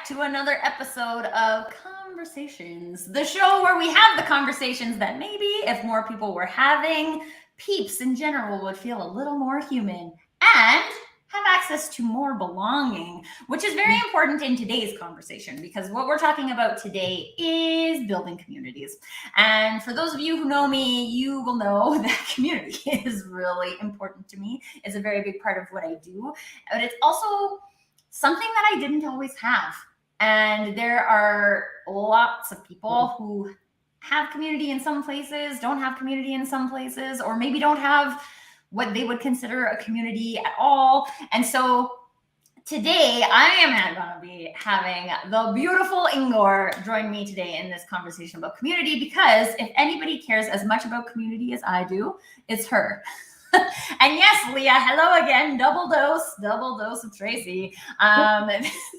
back to another episode of Conversations, the show where we have the conversations that maybe if more people were having, peeps in general would feel a little more human and have access to more belonging, which is very important in today's conversation because what we're talking about today is building communities. And for those of you who know me, you will know that community is really important to me. It's a very big part of what I do, but it's also something that I didn't always have. And there are lots of people who have community in some places, don't have community in some places, or maybe don't have what they would consider a community at all. And so today I am going to be having the beautiful Ingor join me today in this conversation about community because if anybody cares as much about community as I do, it's her. And yes, Leah, hello again. Double dose of Tracy.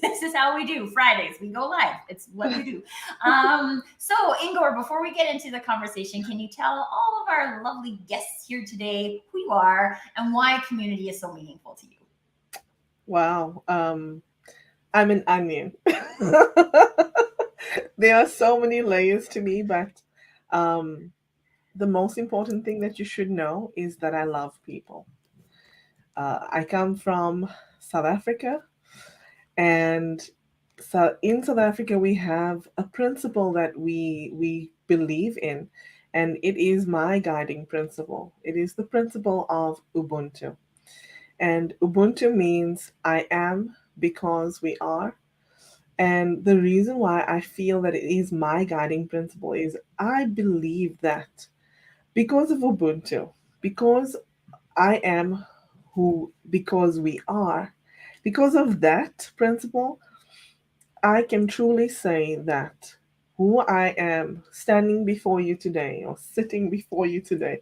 This is how we do Fridays. We go live. It's what we do. So, Ingor, before we get into the conversation, can you tell all of our lovely guests here today who you are and why community is so meaningful to you? Wow. I'm an onion. There are so many layers to me, but um, the most important thing that you should know is that I love people. I come from South Africa, and so in South Africa we have a principle that we believe in, and it is my guiding principle. It is the principle of Ubuntu. And Ubuntu means I am because we are. And the reason why I feel that it is my guiding principle is I believe that because of Ubuntu, because I am who, because we are, because of that principle, I can truly say that who I am standing before you today or sitting before you today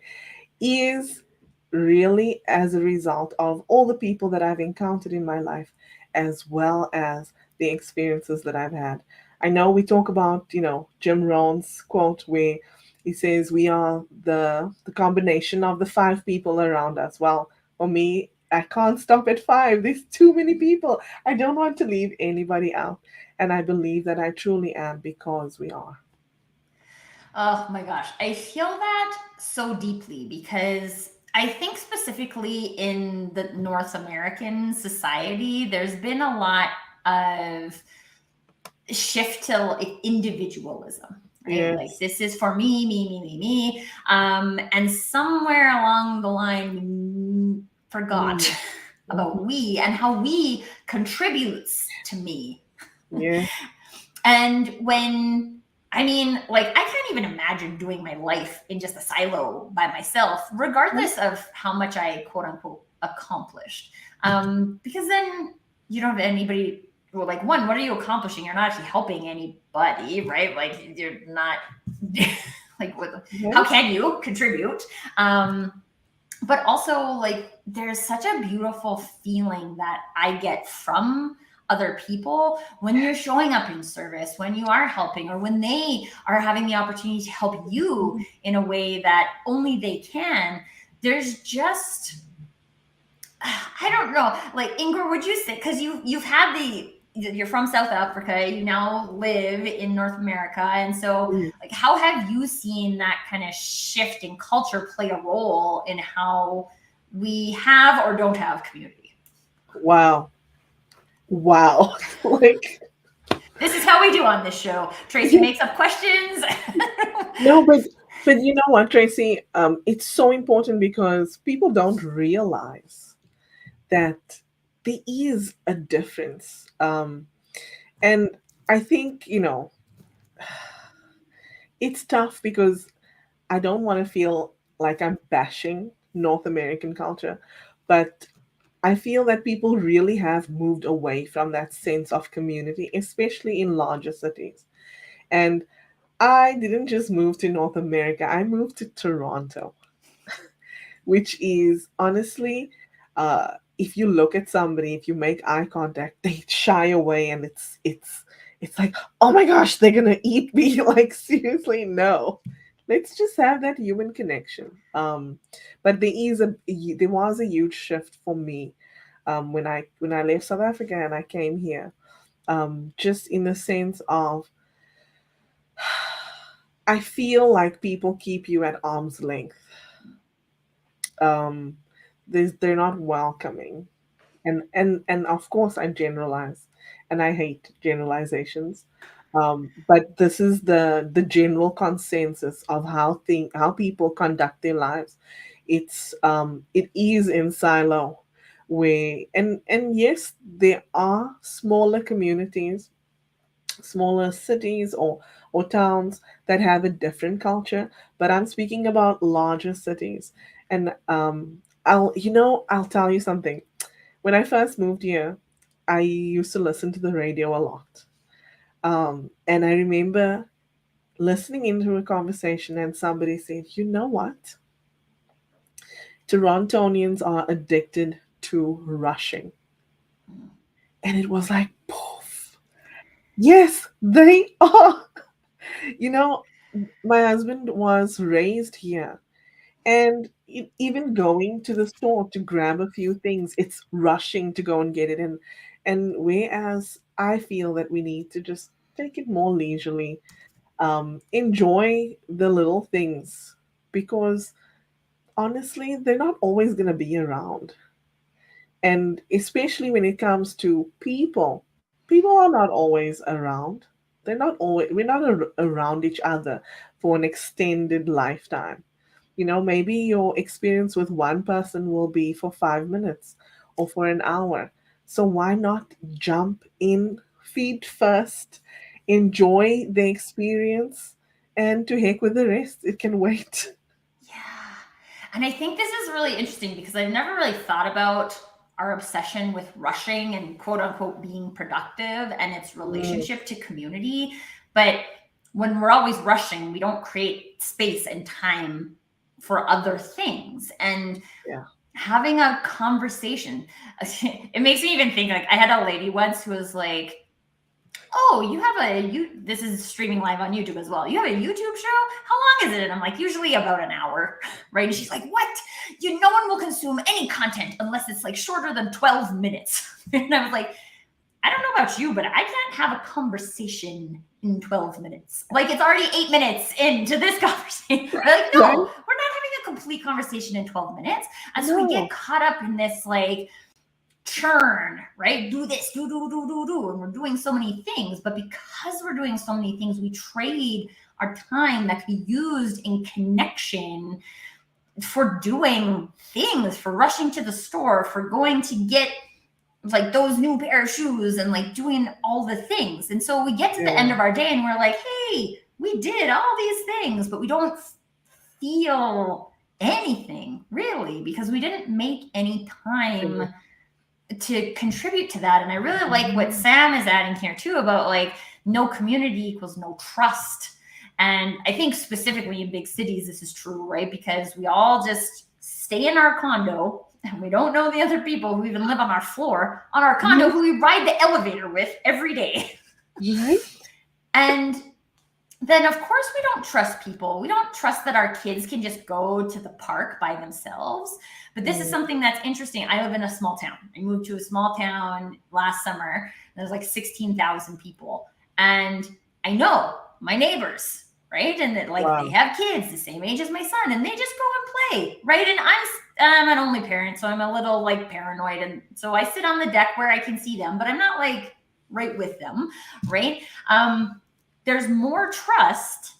is really as a result of all the people that I've encountered in my life, as well as the experiences that I've had. I know we talk about, Jim Rohn's quote where he says we are the combination of the five people around us. Well, for me, I can't stop at five. There's too many people. I don't want to leave anybody out. And I believe that I truly am because we are. Oh my gosh, I feel that so deeply because I think specifically in the North American society, there's been a lot of shift to like individualism, right? Like Yes. this is for me, me. And somewhere along the line, we forgot Mm. about Mhm. we and how we contributes to me. Yeah. And when I mean, like, I can't even imagine doing my life in just a silo by myself, regardless of how much I quote unquote accomplished. Because then you don't have anybody. Well, like, one, what are you accomplishing? You're not actually helping anybody, right? Like, you're not, like, how Yes. can you contribute? But also like there's such a beautiful feeling that I get from other people when you're showing up in service, when you are helping, or when they are having the opportunity to help you in a way that only they can. There's just I don't know. Like Ingrid, would you say because you've had the you're from South Africa, you now live in North America, and so Mm. like how have you seen that kind of shift in culture play a role in how we have or don't have community? Wow. Wow. Like, This is how we do on this show. Tracy makes up questions. no, but you know what, Tracy? It's so important because people don't realize that there is a difference. And I think, it's tough because I don't want to feel like I'm bashing North American culture, but I feel that people really have moved away from that sense of community, especially in larger cities. And I didn't just move to North America, I moved to Toronto, which is honestly, if you look at somebody, if you make eye contact, they shy away, and it's like, oh my gosh, they're gonna eat me. Like, seriously, no. Let's just have that human connection. But there was a huge shift for me when I left South Africa and I came here. just in the sense of I feel like people keep you at arm's length. Um, they're not welcoming, and of course I generalize, and I hate generalizations. But this is the general consensus of how people conduct their lives. It is in silo, where and yes, there are smaller communities, smaller cities or towns that have a different culture, but I'm speaking about larger cities. And I'll tell you something. When I first moved here, I used to listen to the radio a lot. And I remember listening into a conversation and somebody said, "You know what? Torontonians are addicted to rushing." And it was like, poof. Yes, they are. You know, my husband was raised here, and even going to the store to grab a few things, it's rushing to go and get it. And whereas I feel that we need to just take it more leisurely, enjoy the little things, because honestly, they're not always going to be around. And especially when it comes to people are not always around. We're not around each other for an extended lifetime. Maybe your experience with one person will be for 5 minutes or for an hour. So why not jump in feet first, enjoy the experience, and to heck with the rest? It can wait. Yeah. And I think this is really interesting because I've never really thought about our obsession with rushing and quote unquote being productive and its Mm, relationship to community. But when we're always rushing, we don't create space and time for other things. And yeah. having a conversation, it makes me even think like I had a lady once who was like, "Oh, you have this is streaming live on YouTube as well. You have a YouTube show? How long is it?" And I'm like, "Usually about an hour." Right? And she's like, "What? No one will consume any content unless it's like shorter than 12 minutes." And I was like, "I don't know about you, but I can't have a conversation in 12 minutes. Like it's already 8 minutes into this conversation." We're like, "No, Right? we're not having a complete conversation in 12 minutes." And so we get No. caught up in this like churn, right? Do this, do. And we're doing so many things. But because we're doing so many things, we trade our time that could be used in connection for doing things, for rushing to the store, for going to get like those new pair of shoes and like doing all the things. And so we get to the end Yeah. of our day and we're like, "Hey, we did all these things, but we don't feel anything really because we didn't make any time to contribute to that." And I really like what Mhm. Sam is adding here too about like no community equals no trust. And I think specifically in big cities, this is true, right? Because we all just stay in our condo and we don't know the other people who even live on our floor, on our condo, Yes, who we ride the elevator with every day. right? And then of course we don't trust people. We don't trust that our kids can just go to the park by themselves. But this is Mm, something that's interesting. I live in a small town. I moved to a small town last summer. There's like 16,000 people. And I know my neighbors, right? And that like they wow. have kids the same age as my son and they just go and play, right? And I'm an only parent, so I'm a little like paranoid. And so I sit on the deck where I can see them, but I'm not like right with them, right? There's more trust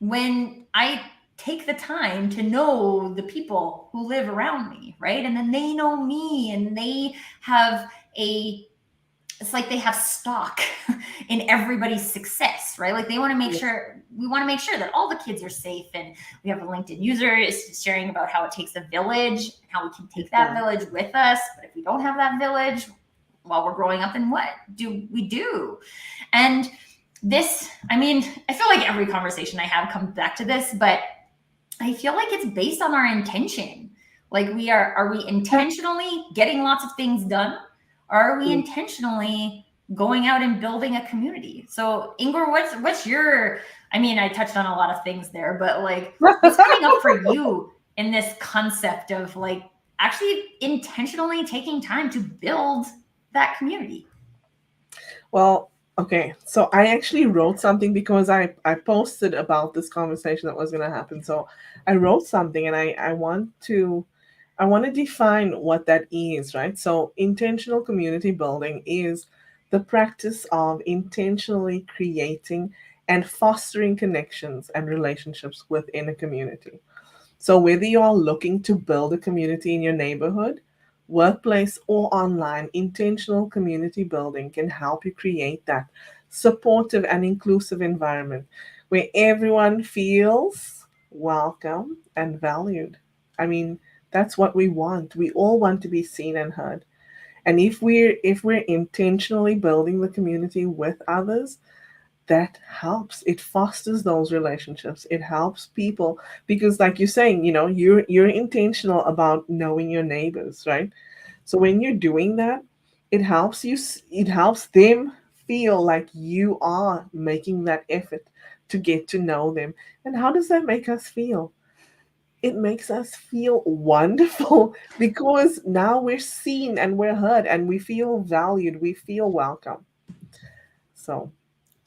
when I take the time to know the people who live around me, right? And then they know me and they have a it's like they have stock in everybody's success, right? Like they want to make Yeah, sure we want to make sure that all the kids are safe. And we have a LinkedIn user is sharing about how it takes a village and how we can take that exactly. village with us. But if we don't have that village while we're growing up, then what do we do? And this, I mean, I feel like every conversation I have comes back to this, but I feel like it's based on our intention. Like are we intentionally getting lots of things done? Or are we Exactly. intentionally going out and building a community? So Ingor, what's your, I mean, I touched on a lot of things there, but like what's coming up for you in this concept of like actually intentionally taking time to build that community? Well, okay. So I actually wrote something because I posted about this conversation that was going to happen. So I wrote something, and I want to define what that is, right? So intentional community building is the practice of intentionally creating and fostering connections and relationships within a community. So, whether you are looking to build a community in your neighborhood, workplace, or online, intentional community building can help you create that supportive and inclusive environment where everyone feels welcome and valued. I mean, that's what we want. We all want to be seen and heard. And if we're intentionally building the community with others, that helps. It fosters those relationships. It helps people because, like you're saying, you're intentional about knowing your neighbors, right? So when you're doing that, it helps them feel like you are making that effort to get to know them. And how does that make us feel? It makes us feel wonderful because now we're seen and we're heard and we feel valued, we feel welcome. So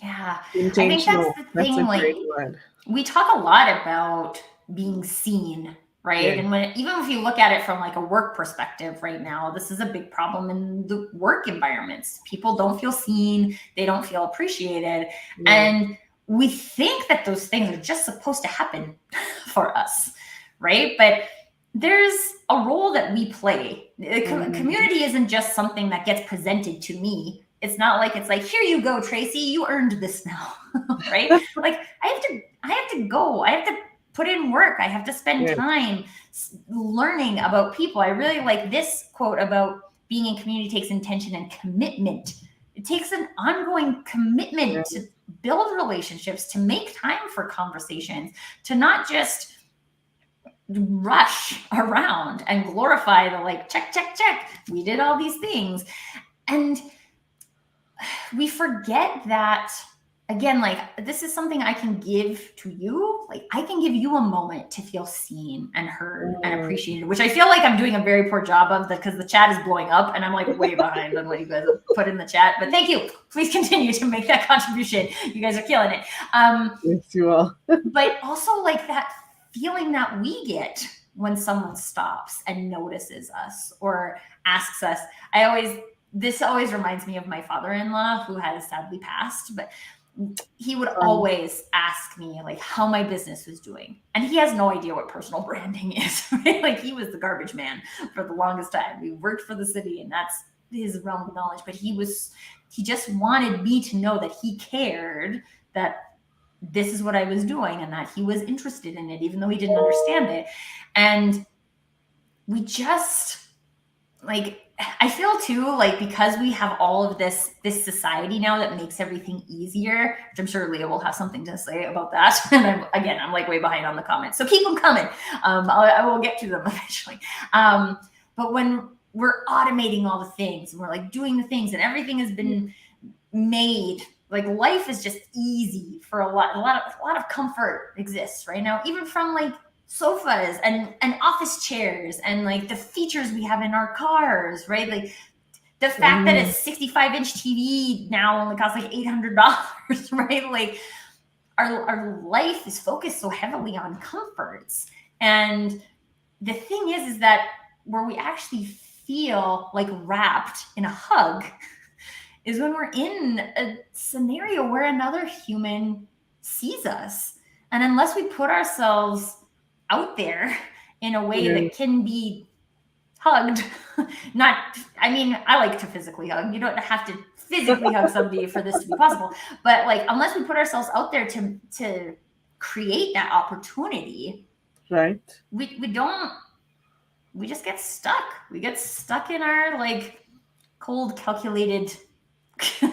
Yeah. I think that's intentional, the that's a thing. Like, great word. we talk a lot about being seen, right? Yeah. And when, even if you look at it from like a work perspective right now, this is a big problem in the work environments. People don't feel seen, they don't feel appreciated. Yeah. And we think that those things are just supposed to happen for us, right? But there's a role that we play. Mhm. Community isn't just something that gets presented to me. It's not like it's like, here you go, Tracy, you earned this now, right? Like I have to go. I have to put in work. I have to spend Yes. time learning about people. I really like this quote about being in community takes intention and commitment. It takes an ongoing commitment Yeah. to build relationships, to make time for conversations, to not just rush around and glorify the like check check check, we did all these things. And we forget that, again, like, this is something I can give to you. Like, I can give you a moment to feel seen and heard and Mm. appreciated, which I feel like I'm doing a very poor job of, because the chat is blowing up and I'm like way behind on what you guys have put in the chat. But thank you. Please continue to make that contribution. You guys are killing it. Yes, you are. But also, like, that feeling that we get when someone stops and notices us or asks us. This always reminds me of my father-in-law, who has sadly passed, but he would Um, always ask me like how my business was doing, and he has no idea what personal branding is, right? Like, he was the garbage man for the longest time. We worked for the city, and that's his realm of knowledge. But he just wanted me to know that he cared, that this is what I was doing, and that he was interested in it, even though he didn't understand it. And we just, like, I feel too, like, because we have all of this society now that makes everything easier, which I'm sure Leah will have something to say about that. And I'm like way behind on the comments, so keep them coming. I will get to them eventually. But when we're automating all the things and we're like doing the things and everything has been made, like, life is just easy for a lot of comfort exists right now, even from like sofas and office chairs and like the features we have in our cars, right? Like, the fact that mm, it's 65-inch TV now only costs like $800, right? Like, our life is focused so heavily on comforts. And the thing is that where we actually feel like wrapped in a hug is when we're in a scenario where another human sees us. And unless we put ourselves out there in a way yeah. that can be hugged, not, I mean, I like to physically hug. You don't have to physically hug somebody for this to be possible. But like, unless we put ourselves out there to create that opportunity, Right. we don't, we just get stuck. We get stuck in our like cold, calculated Yeah.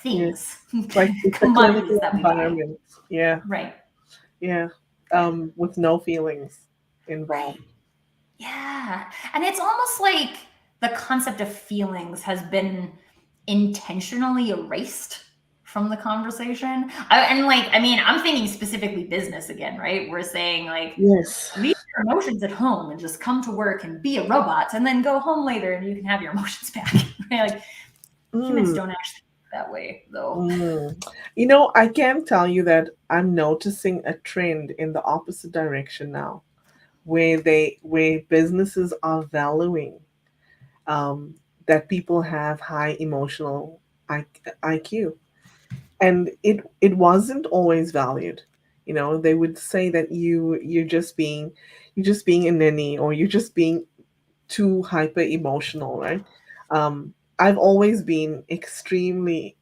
things, It's a commodities clinical that we buy. environment. Yeah. Right. Yeah. With no feelings Right. involved. Yeah. And it's almost like the concept of feelings has been intentionally erased from the conversation. And like, I mean, I'm thinking specifically business again, right? We're saying like, Yes. leave your emotions at home and just come to work and be a robot, and then go home later and you can have your emotions back. Right? Like, humans Mm, don't actually that way, though. Mm. I can tell you that I'm noticing a trend in the opposite direction now, where businesses are valuing um, that people have high emotional I- IQ, and it wasn't always valued. They would say that you're just being a ninny, or you're just being too hyper emotional, right? I've always been extremely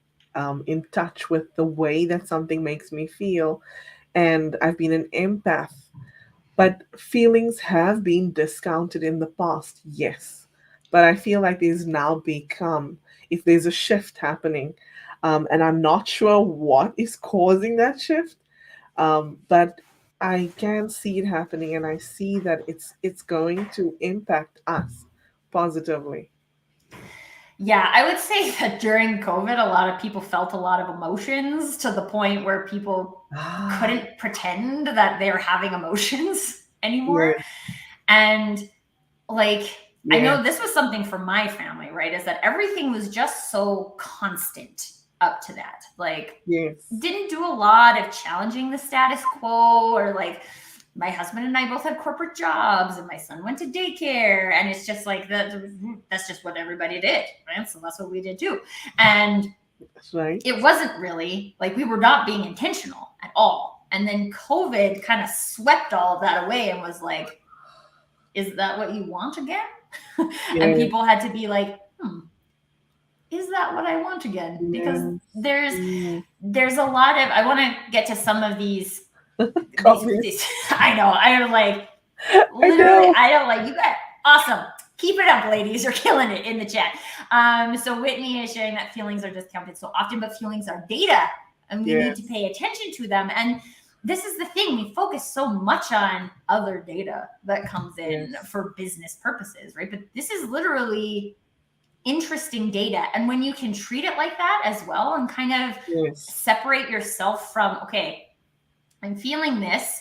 in touch with the way that something makes me feel, and I've been an empath. But feelings have been discounted in the past, yes. But I feel like there's now become, if there's a shift happening, and I'm not sure what is causing that shift, but I can see it happening, and I see that it's going to impact us positively. Yeah, I would say that during COVID, a lot of people felt a lot of emotions to the point where people Ah, couldn't pretend that they're having emotions anymore. yes, And like, I yes, know this was something for my family, right? Is that everything was just so constant up to that. Like, yes, didn't do a lot of challenging the status quo, or like my husband and I both had corporate jobs and my son went to daycare, and it's just like that's just what everybody did, right? So that's what we did too. And that's right. it wasn't really like we were not being intentional at all. And then COVID kind of swept all of that away and was like, is that what you want again? And Yes, people had to be like, is that what I want again? Because yes, there's mm. there's a lot of, I want to get to some of Comment. these I know, I am like, I literally, know. I don't like you guys. Awesome. Keep it up, ladies. You're killing it in the chat. So Whitney is sharing that feelings are discounted so often, but feelings are data and we need to Yes, pay attention to them. And this is the thing, we focus so much on other data that comes in yes, for business purposes, right? But this is literally interesting data. And when you can treat it like that as well and kind of yes, separate yourself from, okay, I'm feeling this,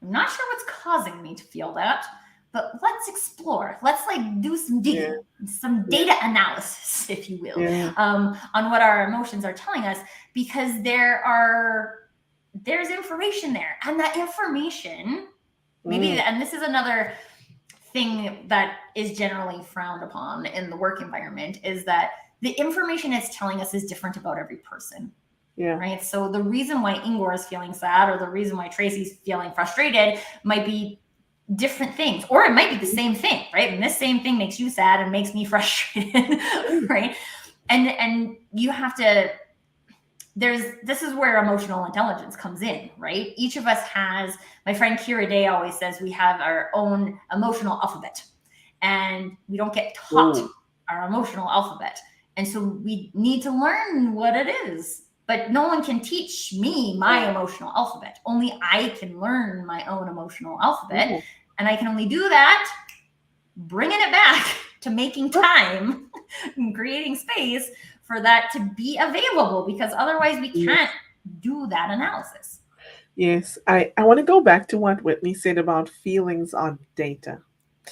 I'm not sure what's causing me to feel that, but let's explore. Let's like do some yes, digging, some yes, data analysis, if you will, yes, on what our emotions are telling us, because there's information there, and that information maybe, mm, and this is another thing that is generally frowned upon in the work environment, is that the information it's telling us is different about every person, yeah, right? So the reason why Ingor is feeling sad or the reason why Tracy's feeling frustrated might be different things, or it might be the same thing, right? And this same thing makes you sad and makes me frustrated, mm, right? And you have to, this is where emotional intelligence comes in, right? Each of us has, my friend Kira Day always says, we have our own emotional alphabet, and we don't get taught ooh, our emotional alphabet. And so we need to learn what it is. But no one can teach me my yeah, emotional alphabet. Only I can learn my own emotional alphabet. ooh. And I can only do that bringing it back to making time and creating space for that to be available, because otherwise we can't Yes, do that analysis. yes. I want to go back to what Whitney said about feelings on data.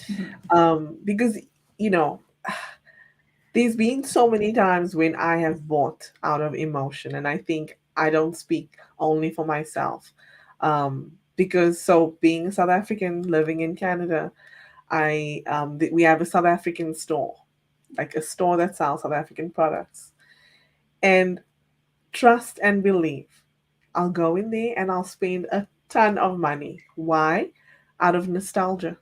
Mhm. Because, you know, there's been so many times when I have bought out of emotion, and I think I don't speak only for myself. Because so being a South African living in Canada, we have a South African store, like a store that sells South African products. And trust and believe, I'll go in there and I'll spend a ton of money. Why? Out of nostalgia.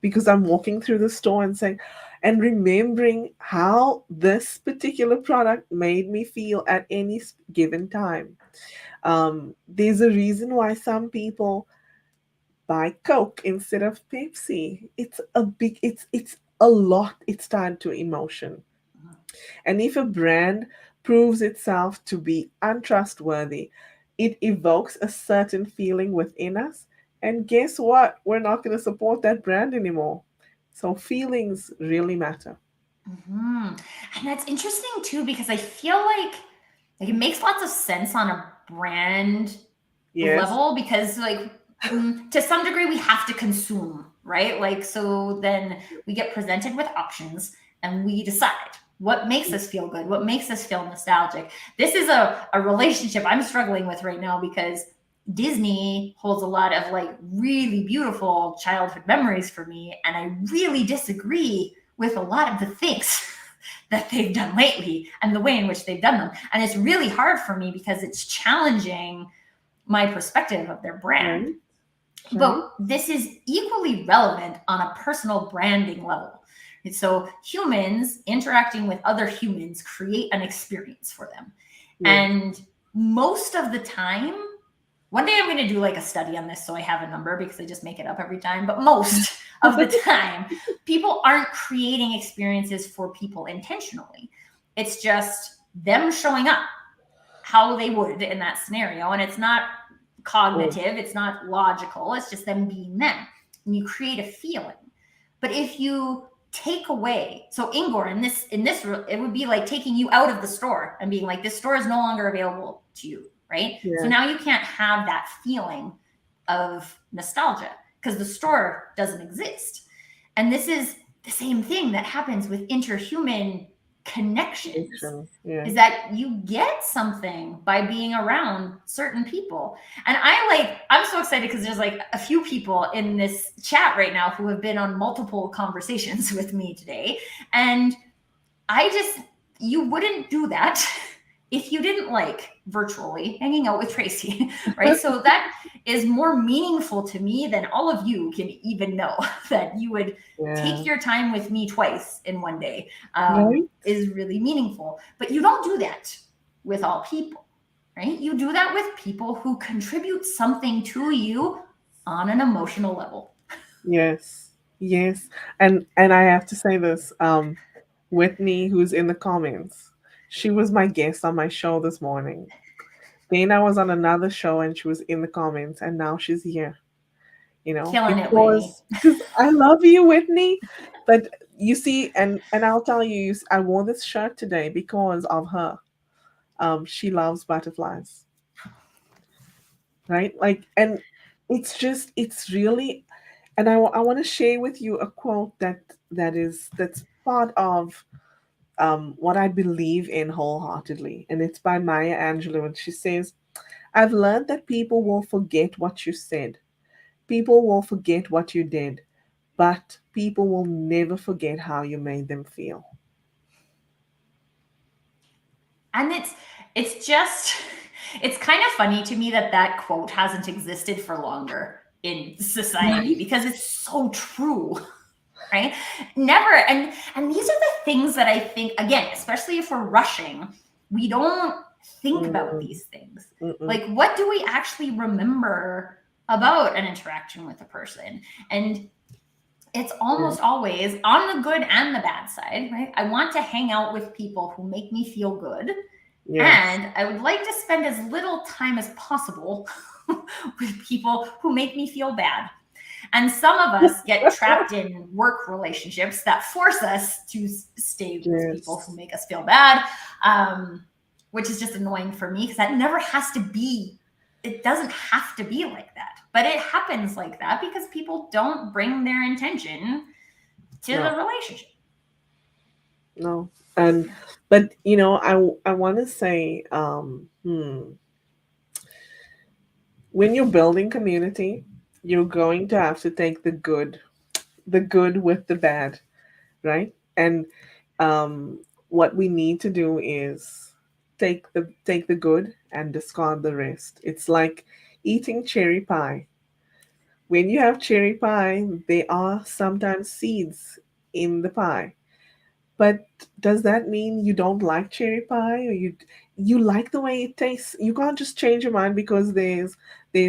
Because I'm walking through the store and saying, and remembering how this particular product made me feel at any given time. There's a reason why some people buy Coke instead of Pepsi. It's a lot. It's tied to emotion. And if a brand proves itself to be untrustworthy, it evokes a certain feeling within us. And guess what? We're not going to support that brand anymore. So feelings really matter. Mhm. And that's interesting too, because I feel like it makes lots of sense on a brand Yes. level, because like, to some degree we have to consume, right? Like, so then we get presented with options and we decide. What makes us feel good? What makes us feel nostalgic? This is a relationship I'm struggling with right now because Disney holds a lot of like really beautiful childhood memories for me. And I really disagree with a lot of the things that they've done lately and the way in which they've done them. And it's really hard for me because it's challenging my perspective of their brand. Right. Right. But this is equally relevant on a personal branding level. And so humans interacting with other humans create an experience for them. Yes. And most of the time, one day I'm going to do like a study on this so I have a number because I just make it up every time. But most of the time, people aren't creating experiences for people intentionally. It's just them showing up how they would in that scenario. And it's not Oh, cognitive, it's not logical, it's just them being them. And you create a feeling. But if you take away, so Ingor in this it would be like taking you out of the store and being like, this store is no longer available to you, right? So yeah. now you can't have that feeling of nostalgia because the store doesn't exist. And this is the same thing that happens with interhuman connections, Addiction. Yeah. is that you get something by being around certain people. And I'm so excited because there's like a few people in this chat right now who have been on multiple conversations with me today. And I just, you wouldn't do that if you didn't like virtually hanging out with Tracy, right? So that is more meaningful to me than all of you can even know that you would Yeah. take your time with me twice in one day, Right. is really meaningful. But you don't do that with all people, right? You do that with people who contribute something to you on an emotional level. Yes. Yes. And I have to say this. Whitney, who's in the comments, she was my guest on my show this morning. Dana was on another show and she was in the comments, and now she's here. Killing it, Whitney. Because I love you, Whitney. But you see, and I'll tell you, I wore this shirt today because of her. She loves butterflies, right? Like, and it's really, and I want to share with you a quote that's part of what I believe in wholeheartedly, and it's by Maya Angelou, and she says, "I've learned that people will forget what you said, people will forget what you did, but people will never forget how you made them feel." And it's just it's kind of funny to me that that quote hasn't existed for longer in society Right? because it's so true, right? Never. And these are the things that I think, again, especially if we're rushing, we don't think about Mm, these things. mm-mm. Like, what do we actually remember about an interaction with a person? And it's Yeah. almost always on the good and the bad side, right? I want to hang out with people who make me feel good, Yes. and I would like to spend as little time as possible with people who make me feel bad. And some of us get trapped in work relationships that force us to stay with people who Yes. make us feel bad, which is just annoying for me because that never has to be, it doesn't have to be like that. But it happens like that because people don't bring their intention to the No. relationship. No. And but I want to say, when you're building community, you're going to have to take the good with the bad, right? And what we need to do is take the good and discard the rest. It's like eating cherry pie. When you have cherry pie, there are sometimes seeds in the pie. But does that mean you don't like cherry pie, or you like the way it tastes? You can't just change your mind because there's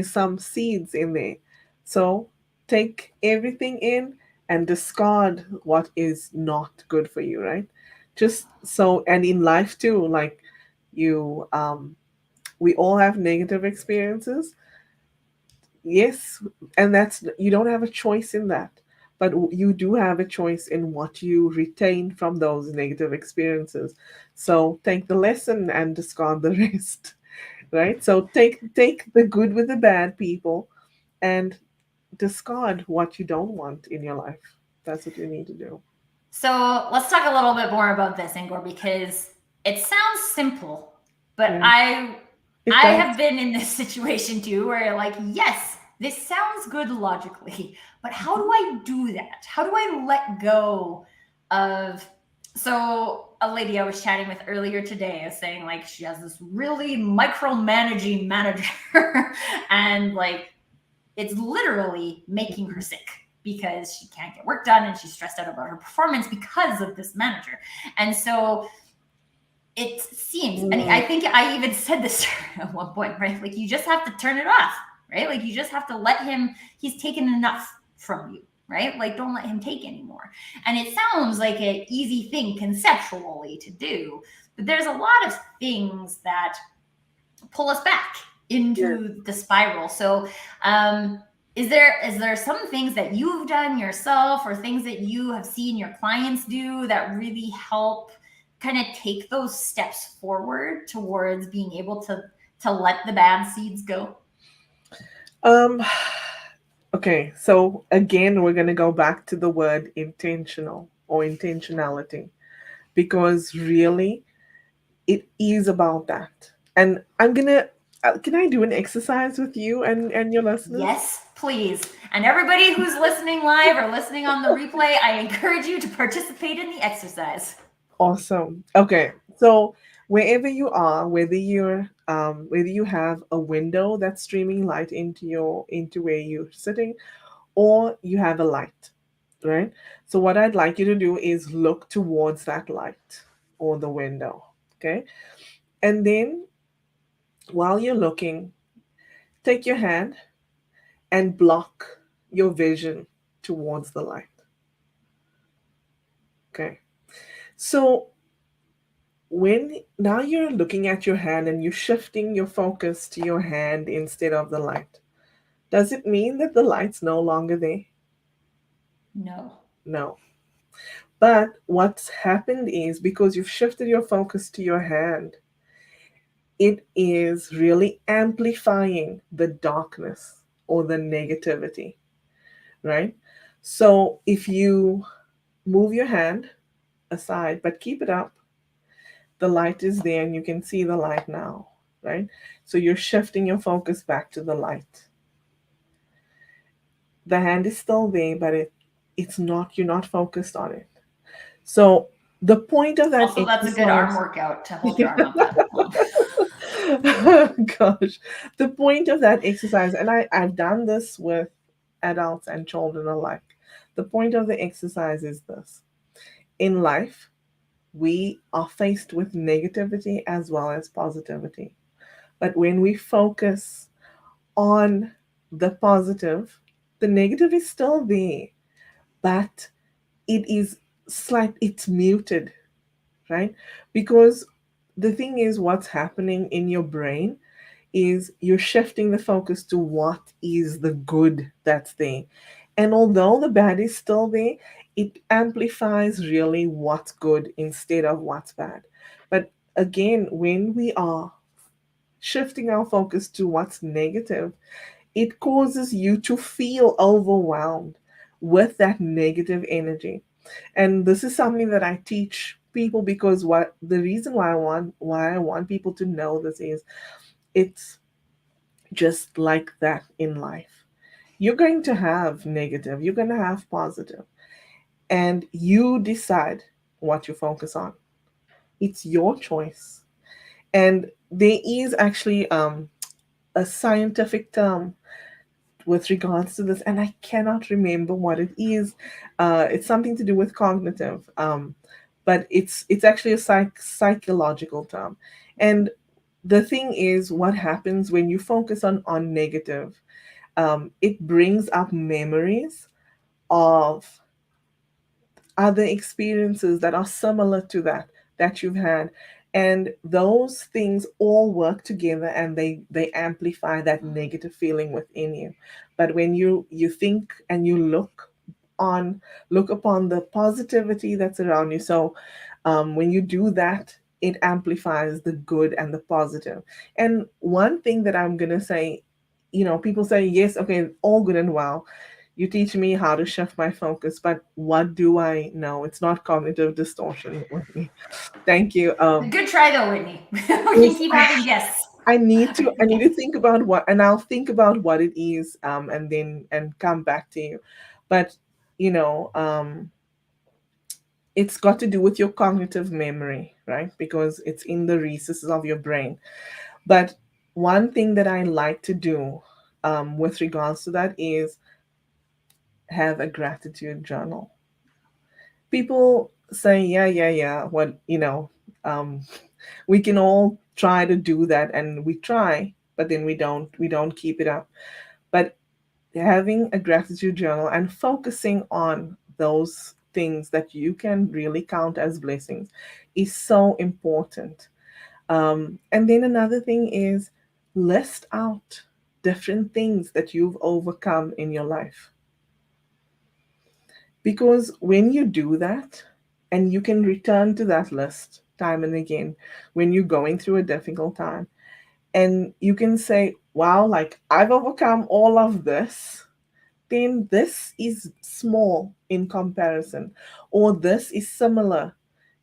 some seeds in there. So take everything in and discard what is not good for you, right? Just so, and in life too, like you we all have negative experiences. Yes, and that's, you don't have a choice in that, but you do have a choice in what you retain from those negative experiences. So take the lesson and discard the rest, right? So take the good with the bad, people, and discard what you don't want in your life. That's what you need to do. So let's talk a little bit more about this, Ingor, because it sounds simple, but Yeah, I it have does. been in this situation too, where like, yes, this sounds good logically, but how do I do that? How do I let go of? So a lady I was chatting with earlier today is saying like she has this really micromanaging manager, and like it's literally making her sick because she can't get work done and she's stressed out about her performance because of this manager. And so it seems, and Mm, I think I even said this at one point, right? Like you just have to turn it off, right? Like you just have to let him, he's taken enough from you, right? Like don't let him take anymore. And it sounds like an easy thing conceptually to do, but there's a lot of things that pull us back yeah. into the spiral. So, is there some things that you've done yourself, or things that you have seen your clients do that really help kind of take those steps forward towards being able to let the bad seeds go? Um, okay, so again, we're going to go back to the word intentional or intentionality because really it is about that. And I'm going to, can I do an exercise with you and your listeners? Yes, please. And everybody who's listening live or listening on the replay, I encourage you to participate in the exercise. Awesome. Okay. So wherever you are, whether you have a window that's streaming light into where you're sitting, or you have a light, right? So what I'd like you to do is look towards that light or the window. Okay. And then while you're looking, take your hand and block your vision towards the light. Okay. So when now you're looking at your hand and you're shifting your focus to your hand instead of the light, does it mean that the light's no longer there? No. No. But what's happened is because you've shifted your focus to your hand, it is really amplifying the darkness or the negativity, right? So if you move your hand aside but keep it up, the light is there and you can see the light now, right? So you're shifting your focus back to the light. The hand is still there, but it's not, you're not focused on it. So the point of that Also, that's a good arm exercise, workout to hold your arm up that long. gosh, the point of that exercise, and I've done this with adults and children alike. The point of the exercise is this: in life, we are faced with negativity as well as positivity. But when we focus on the positive, the negative is still there, but it is it's muted, right? Because the thing is, what's happening in your brain is you're shifting the focus to what is the good that's there. And although the bad is still there, it amplifies really what's good instead of what's bad. But again, when we are shifting our focus to what's negative, it causes you to feel overwhelmed with that negative energy. And this is something that I teach people because what the reason why I want people to know this is it's just like that in life. You're going to have negative, you're going to have positive, and you decide what you focus on. It's your choice. And there is actually a scientific term with regards to this, and I cannot remember what it is. It's something to do with cognitive, but it's actually a psychological term. And the thing is, what happens when you focus on negative? It brings up memories of other experiences that are similar to that you've had, and those things all work together and they amplify that negative feeling within you. But when you think and you look upon the positivity that's around you, so when you do that, it amplifies the good and the positive. And one thing that I'm going to say, people say, yes, okay, all good and well, You teach me how to shift my focus, but what do I know? It's not cognitive distortion with me. Thank you. Good try though, Whitney. We can Yes, keep having guests. I need to Yes. think about what, and I'll think about what it is, and then and come back to you. But you know, it's got to do with your cognitive memory, right? Because it's in the recesses of your brain. But one thing that I like to do, with regards to that, is have a gratitude journal. People say, yeah, what, um, we can all try to do that, and we try, but then we don't keep it up. But having a gratitude journal and focusing on those things that you can really count as blessings is so important. And then another thing is, list out different things that you've overcome in your life. Because when you do that, and you can return to that list time and again when you're going through a difficult time, and you can say, wow, like I've overcome all of this, then this is small in comparison, or this is similar,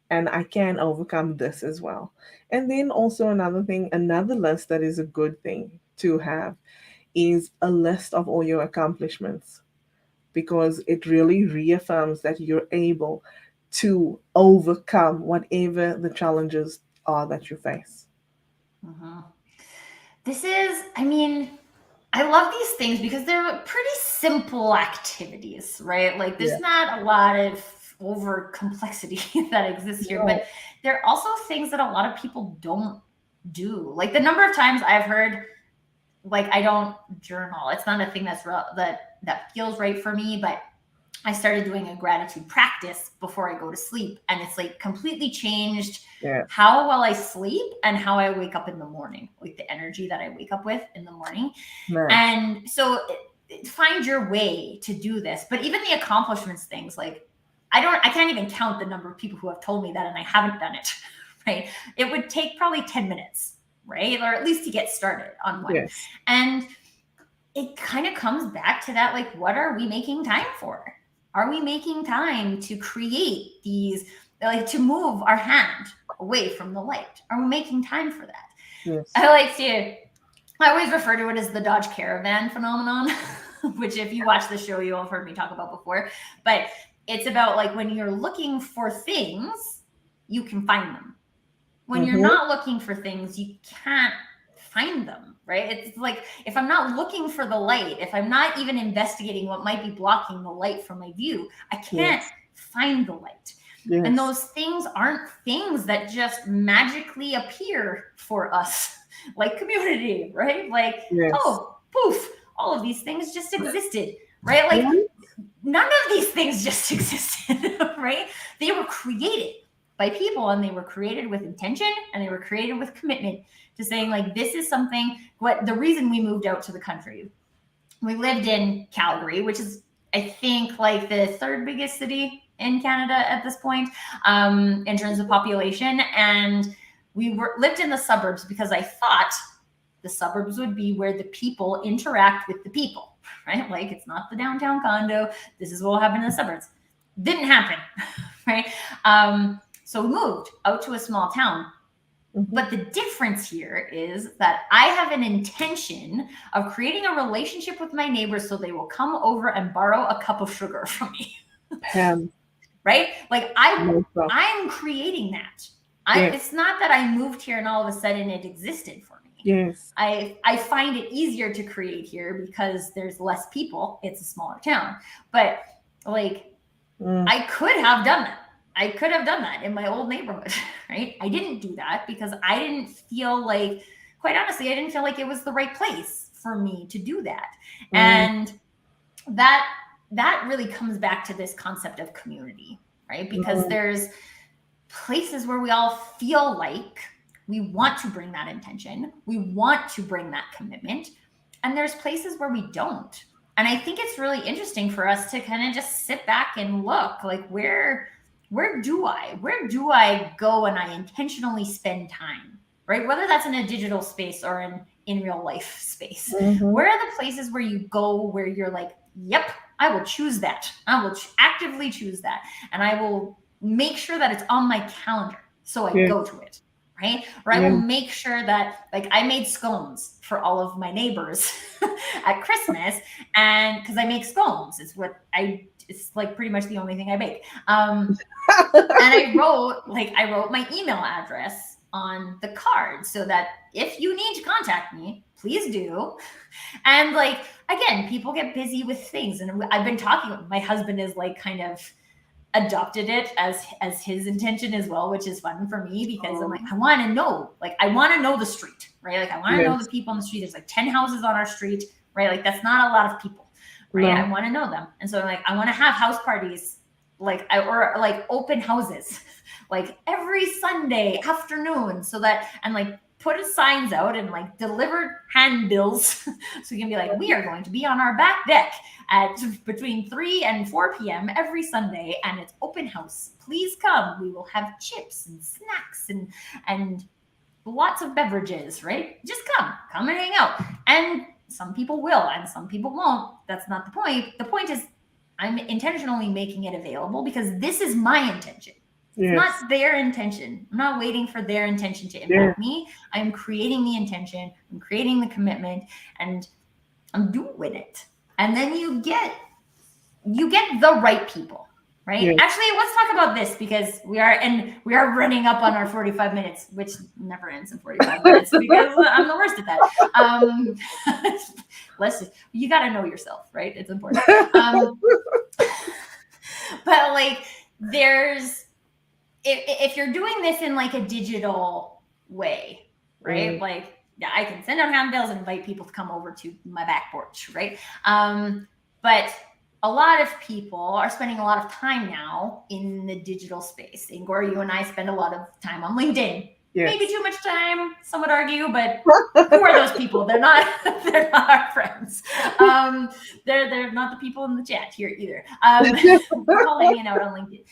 and I can overcome this as well. And then also another thing, another list that is a good thing to have is a list of all your accomplishments, because it really reaffirms that you're able to overcome whatever the challenges are that you face. Mhm. This is, I mean, I love these things because they're pretty simple activities, right? Like Yeah. there's not a lot of over complexity that exists here, but No. there are also things that a lot of people don't do. Like the number of times I've heard, like I don't journal. It's not a thing that feels right for me, but I started doing a gratitude practice before I go to sleep, and it's like completely changed Yeah. how well I sleep and how I wake up in the morning, like the energy that I wake up with in the morning. Nice. And so find your way to do this. But even the accomplishments things, like I can't even count the number of people who have told me that and I haven't done it, right? It would take probably 10 minutes, right? Or at least to get started on one. Yes. And it kind of comes back to that, like, what are we making time for? Are we making time to create these, like to move our hand away from the light? Are we making time for that? Yes. I like to, I always refer to it as the Dodge Caravan phenomenon, which if you watch the show, you'll have heard me talk about before. But it's about like when you're looking for things, you can find them. When you're Mm-hmm. not looking for things, you can't find them, right? It's like if I'm not looking for the light, if I'm not even investigating what might be blocking the light from my view, I can't Yes. find the light. And Yes. those things aren't things that just magically appear for us, like community, right? Like, Yes. oh, poof, all of these things just existed, right? Like, Right? none of these things just existed, right? They were created by people and they were created with intention and they were created with commitment to saying, like, this is something, what the reason we moved out to the country. We lived in Calgary, which is, I think, like the third biggest city in Canada at this point, in terms of population. And we lived in the suburbs because I thought the suburbs would be where the people interact with the people, right? Like it's not the downtown condo. This is what will happen in the suburbs. Didn't happen, right? So we moved out to a small town. Mm-hmm. But the difference here is that I have an intention of creating a relationship with my neighbors so they will come over and borrow a cup of sugar from me, Ham. right? Like I'm creating that. It's Yes. not that I moved here and all of a sudden it existed for me. Yes. I find it easier to create here because there's less people. It's a smaller town. But like Mm. I could have done that. I could have done that in my old neighborhood, right? I didn't do that because I didn't feel like, quite honestly, I didn't feel like it was the right place for me to do that. Mm. And that that really comes back to this concept of community, right? Because Mm. there's places where we all feel like we want to bring that intention, we want to bring that commitment, and there's places where we don't. And I think it's really interesting for us to kind of just sit back and look, like where do I go and I intentionally spend time, right? Whether that's in a digital space or in real life space. Mm-hmm. Where are the places where you go where you're like, yep, I will choose that. I will actively choose that. And I will make sure that it's on my calendar so I Yes. go to it. Right? Or I will Yes. make sure that, like, I made scones for all of my neighbors at Christmas, and because I make scones, it's like pretty much the only thing I bake. And I wrote my email address on the card so that if you need to contact me, please do. And like, again, people get busy with things, and I've been talking. My husband is like kind of adopted it as his intention as well, which is fun for me because I'm like, Um, I want to know, like, I want to know the street, right? Like, I want to know the yes. people on the street. There's like 10 houses on our street, right? Like, that's not a lot of people, right? I No. want to know them. And so, like, I want to have house parties, or like open houses, like every Sunday afternoon, so that, and like, put signs out and like deliver handbills so you can be like, we are going to be on our back deck at between 3 and 4 p.m. every Sunday, and it's open house. Please come. We will have chips and snacks and lots of beverages, right? Just come and hang out. And some people will, and some people won't. That's not the point. The point is, I'm intentionally making it available because this is my intention. It's not Yes. their intention. I'm not waiting for their intention to Yes. impact me. I'm creating the intention, I'm creating the commitment, and I'm doing it. And then you get the right people, right? Yes. Actually, let's talk about this because we are running up on our 45 minutes, which never ends in 45 minutes because I'm the worst at that. Um, you got to know yourself, right? It's important. But like, there's if you're doing this in like a digital way, right? Mm, Like, yeah, I can send out handbills and invite people to come over to my back porch, right? But a lot of people are spending a lot of time now in the digital space. Ingor, you and I spend a lot of time on LinkedIn. Maybe yes. too much time, some would argue, but who are those people? They're not they're not our friends. Um, they're not the people in the chat here either. We're all hanging out on LinkedIn.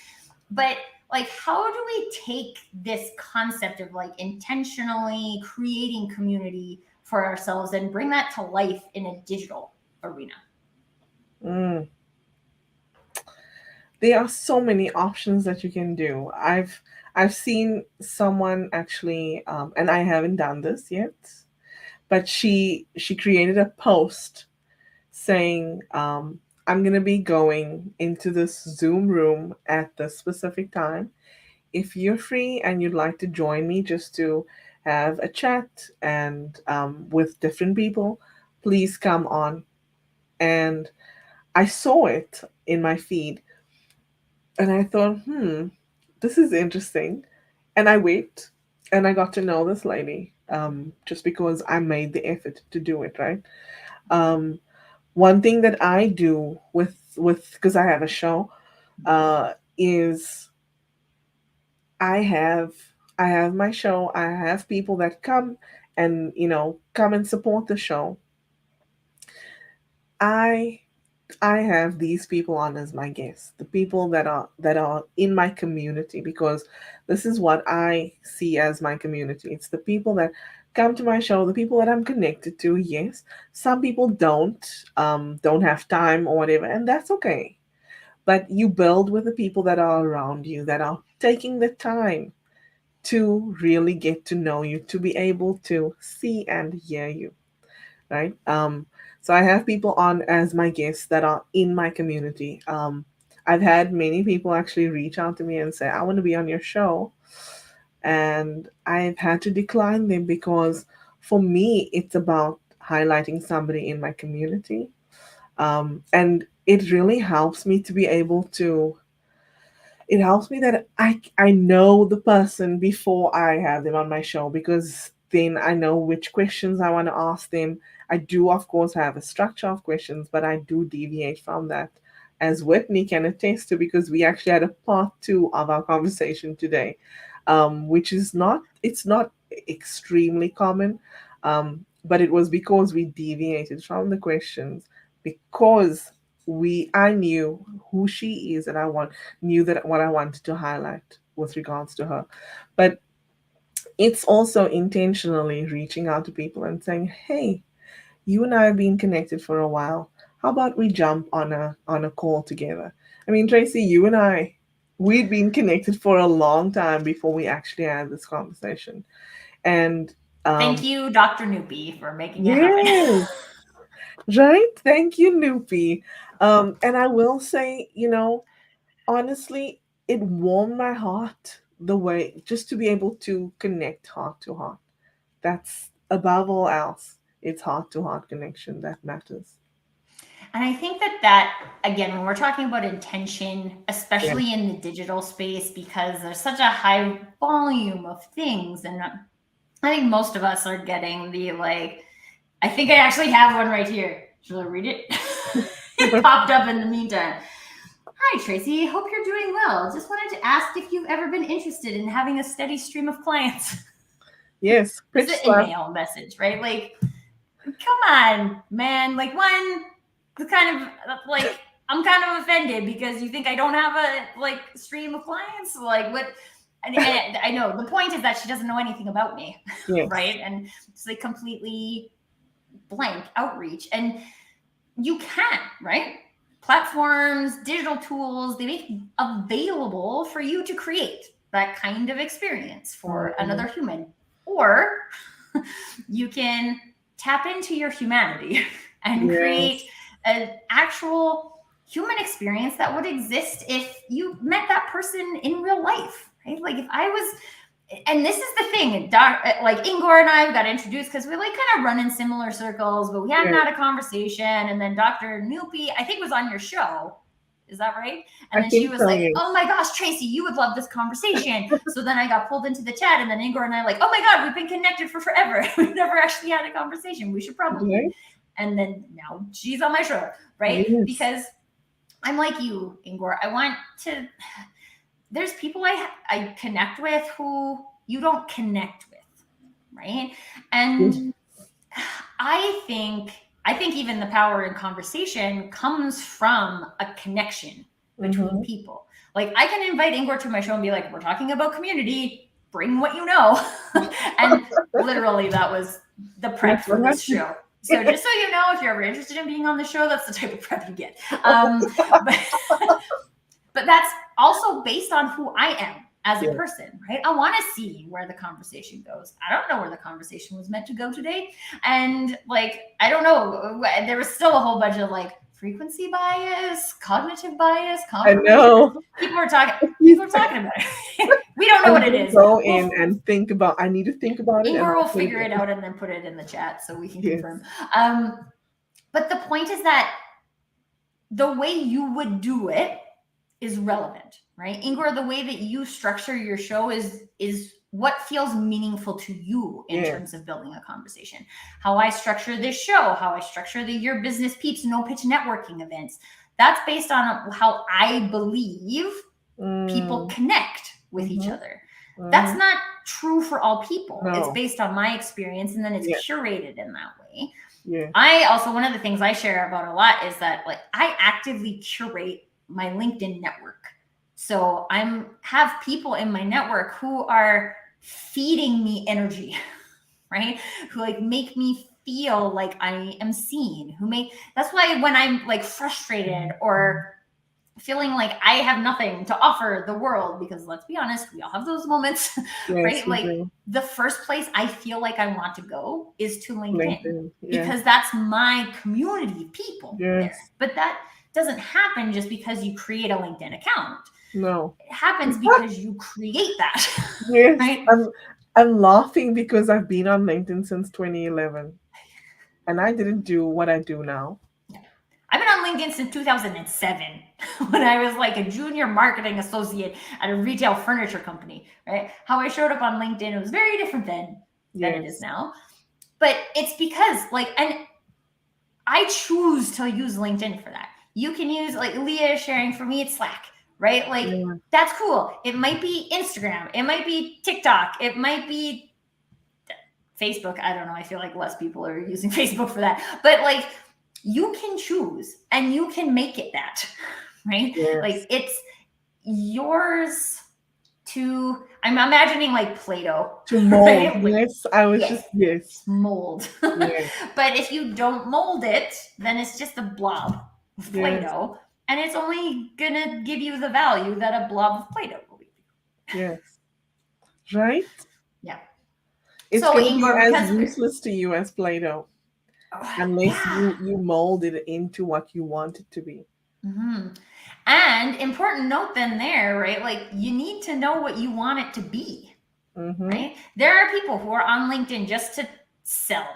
But like, how do we take this concept of like intentionally creating community for ourselves and bring that to life in a digital arena? Mm. There are so many options that you can do. I've seen someone actually, and I haven't done this yet, but she created a post saying, I'm gonna be going into this Zoom room at the specific time. If you're free and you'd like to join me just to have a chat and with different people, please come on. And I saw it in my feed and I thought, this is interesting. And I went and I got to know this lady just because I made the effort to do it, right? Um, One thing that I do with because I have a show is I have I have my show. I have people that come and come and support the show. I I have these people on as my guests, the people that are in my community, because this is what I see as my community. It's the people that come to my show, the people that I'm connected to. Yes, some people don't have time or whatever, and that's okay. But you build with the people that are around you, that are taking the time to really get to know you, to be able to see and hear you, right? So I have people on as my guests that are in my community. I've had many people actually reach out to me and say, I want to be on your show. And I've had to decline them because for me, it's about highlighting somebody in my community. And it really helps me to be able to it helps me that I know the person before I have them on my show, because then I know which questions I want to ask them. I do, of course, have a structure of questions, but I do deviate from that, as Whitney can attest to, because we actually had a part 2 of our conversation today, which is not extremely common, but it was because we deviated from the questions, because I knew who she is, and knew that what I wanted to highlight with regards to her. But it's also intentionally reaching out to people and saying, hey, you and I have been connected for a while. How about we jump on a call together? I mean, Tracy, you and I, we'd been connected for a long time before we actually had this conversation. And Thank um, you, Dr. Noopy, for making it happen. yes, right. Thank you, Noopy. And I will say, honestly, it warmed my heart the way just to be able to connect heart to heart. That's above all else. It's heart to heart connection that matters. And I think that again, when we're talking about intention, Yeah. especially in the digital space, because there's such a high volume of things, and I think most of us are getting the like. I think I actually have one right here. Should I read it? It popped up in the meantime. Hi, Tracy. Hope you're doing well. Just wanted to ask if you've ever been interested in having a steady stream of clients. Yes, This pitch is an slap. email message, right? Like, come on, man. Like, one, the kind of like, I'm kind of offended because you think I don't have a like stream of clients. Like, what? And I know the point is that she doesn't know anything about me, Yes. right? And it's like completely blank outreach. And you can, right? Platforms, digital tools, they make available for you to create that kind of experience for Mhm. another human. Or you can tap into your humanity and create Yes. an actual human experience that would exist if you met that person in real life, right? Like if I was, and this is the thing, like Ingor and I got introduced because we like kind of run in similar circles, but we hadn't Yes. had a conversation. And then Dr. Noopy, I think, was on your show. Is that right? And I then she think was so, like, yes. "Oh my gosh, Tracy, you would love this conversation." So then I got pulled into the chat, and then Ingor and I like, "Oh my god, we've been connected for forever. We've never actually had a conversation. We should probably." Right? And then now she's on my show, right? Yes. Because I'm like you, Ingor. I want to. There's people I connect with who you don't connect with, right? Yes. And I think I think even the power in conversation comes from a connection between Mm-hmm. people. Like I can invite Ingor to my show and be like, "We're talking about community. Bring what you know," and literally that was the That's prep for what this happened. show. So just so you know, if you're ever interested in being on the show, that's the type of prep you get. But but that's also based on who I am as a Yeah. person, right? I want to see where the conversation goes. I don't know where the conversation was meant to go today. And like, I don't know. There was still a whole bunch of like frequency bias, cognitive bias, I confirmation. know. People were talking, You people were said talking about it. We don't know I'm what it gonna is. go Well, in and think about. I need to think about it, and Ingor I'll will put it figure it in. out and then put it in the chat so we can Yes. confirm. But the point is that the way you would do it is relevant, right? Ingor, the way that you structure your show is what feels meaningful to you in Yes. terms of building a conversation. How I structure this show, how I structure the Your Business Peeps no pitch networking events. That's based on how I believe people Mm. connect with each Mm-hmm. other. That's Mm-hmm. not true for all people. It's No. based on my experience and then it's Yes. curated in that way. Yes. I also, one of the things I share about a lot is that like I actively curate my LinkedIn network. So I'm have people in my network who are feeding me energy, right? Who like make me feel like I am seen, who make that's why when I'm like frustrated or feeling like I have nothing to offer the world, because let's be honest, we all have those moments, Yes, right? we Like do. the first place I feel like I want to go is to LinkedIn LinkedIn. Yes. because that's my community of people Yes. there. But that doesn't happen just because you create a LinkedIn account. No. It happens because you create that, Yes. right? I'm laughing because I've been on LinkedIn since 2011, and I didn't do what I do now. I've been on LinkedIn since 2007 when I was like a junior marketing associate at a retail furniture company, right? How I showed up on LinkedIn, it was very different then than it is Yes. now. But it's because like, and I choose to use LinkedIn for that. You can use like Leah is sharing, for me, it's Slack, right? Like Yeah. that's cool. It might be Instagram, it might be TikTok, it might be Facebook. I don't know. I feel like less people are using Facebook for that. But like you can choose and you can make it that, right? Yes. Like it's yours to, I'm imagining like Play-Doh, To mold. right? Like, Yes, I was yes, just, yes, mold. yes, But if you don't mold it, then it's just a blob of yes, Play-Doh, and it's only gonna give you the value that a blob of Play-Doh will give yes. Right? you. Yeah. It's So going to be Ingor, as because useless to you as Play-Doh unless yeah. you mold it into what you want it to be. Hmm. And important note then there, right? Like you need to know what you want it to be, Mm-hmm. right? There are people who are on LinkedIn just to sell